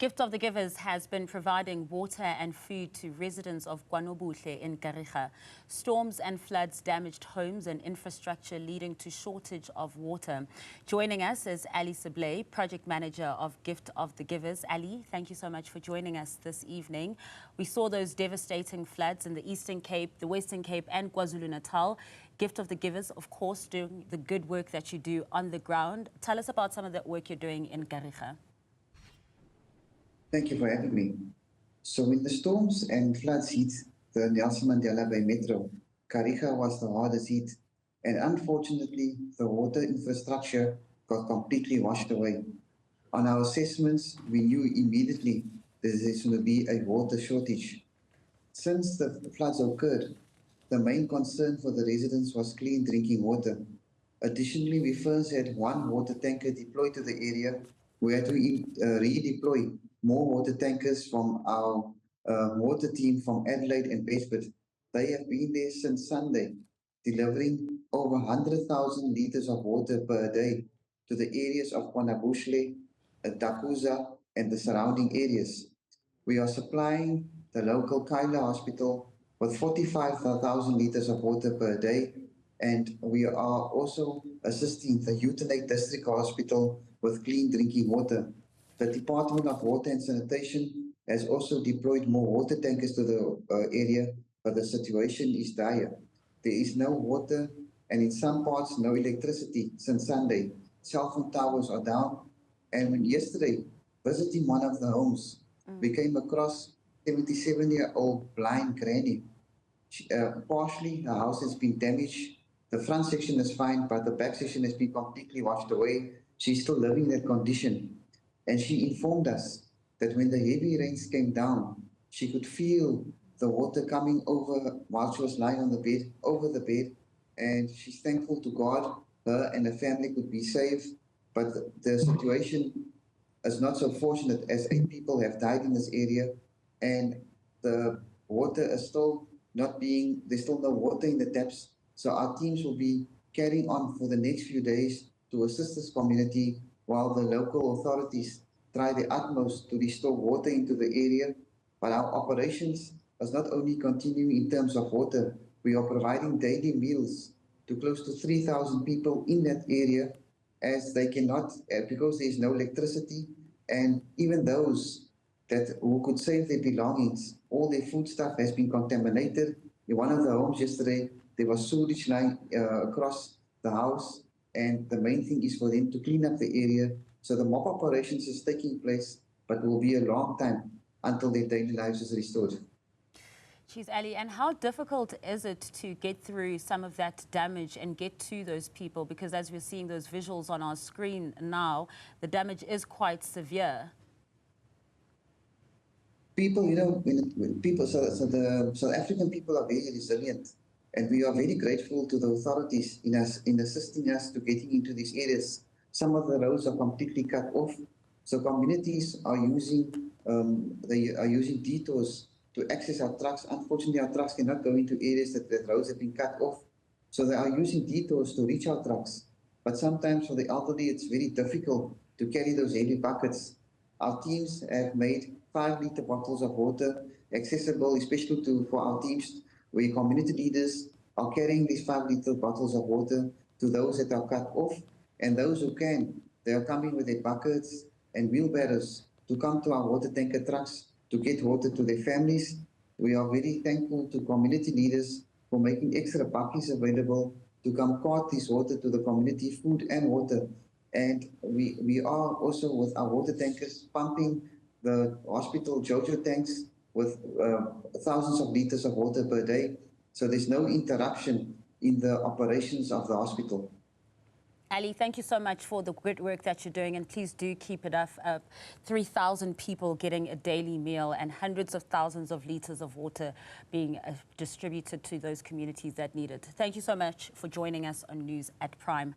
Gift of the Givers has been providing water and food to residents of KwaNobuhle in Kariega. Storms and floods damaged homes and infrastructure, leading to shortage of water. Joining us is Ali Sablay, Project Manager of Gift of the Givers. Ali, thank you so much for joining us this evening. We saw those devastating floods in the Eastern Cape, the Western Cape and KwaZulu-Natal. Gift of the Givers, of course, doing the good work that you do on the ground. Tell us about some of the work you're doing in Kariega. Thank you for having me. So when the storms and floods hit the Nelson Mandela Bay Metro, Kariega was the hardest hit, and unfortunately the water infrastructure got completely washed away. On our assessments, we knew immediately that there's going to be a water shortage. Since the floods occurred, the main concern for the residents was clean drinking water. Additionally, we first had one water tanker deployed to the area. We had to redeploy more water tankers from our water team from Adelaide and Bedford. They have been there since Sunday, delivering over 100,000 liters of water per day to the areas of KwaNobuhle, Dakuza, and the surrounding areas. We are supplying the local Kaila hospital with 45,000 liters of water per day, and we are also assisting the Utenate District Hospital with clean drinking water. The Department of Water and Sanitation has also deployed more water tankers to the area, but the situation is dire. There is no water and in some parts no electricity since Sunday. Cell phone towers are down, and when yesterday, visiting one of the homes, we came across a 77-year-old blind granny. Partially, her house has been damaged. The front section is fine, but the back section has been completely washed away. She's still living in that condition. And she informed us that when the heavy rains came down, she could feel the water coming over while she was lying on the bed, over the bed. And she's thankful to God, her and her family could be saved. But the situation is not so fortunate, as 8 people have died in this area. And the water is still not being, there's still no water in the taps. So our teams will be carrying on for the next few days to assist this community while the local authorities try their utmost to restore water into the area. But our operations is not only continuing in terms of water, we are providing daily meals to close to 3,000 people in that area, as they cannot, because there is no electricity, and even those who could save their belongings, all their food stuff has been contaminated. In one of the homes yesterday, there was sewage lying across the house, and the main thing is for them to clean up the area. So the mop operations is taking place, but will be a long time until their daily lives is restored. Geez, Ali, and how difficult is it to get through some of that damage and get to those people? Because as we're seeing those visuals on our screen now, the damage is quite severe. People, you know, when people, so the South African people are very resilient, and we are very grateful to the authorities in assisting us to getting into these areas. Some of the roads are completely cut off, so communities are using detours to access our trucks. Unfortunately, our trucks cannot go into areas that roads have been cut off, so they are using detours to reach our trucks. But sometimes for the elderly, it's very difficult to carry those heavy buckets. Our teams have made 5-liter bottles of water accessible, especially for our teams where community leaders are carrying these 5-liter bottles of water to those that are cut off, and those who can, they are coming with their buckets and wheelbarrows to come to our water tanker trucks to get water to their families. We are very thankful to community leaders for making extra buckets available to come cart this water to the community, food and water. And we are also with our water tankers pumping the hospital JoJo tanks with thousands of liters of water per day. So there's no interruption in the operations of the hospital. Ali, thank you so much for the good work that you're doing, and please do keep it up. 3,000 people getting a daily meal and hundreds of thousands of liters of water being distributed to those communities that need it. Thank you so much for joining us on News at Prime.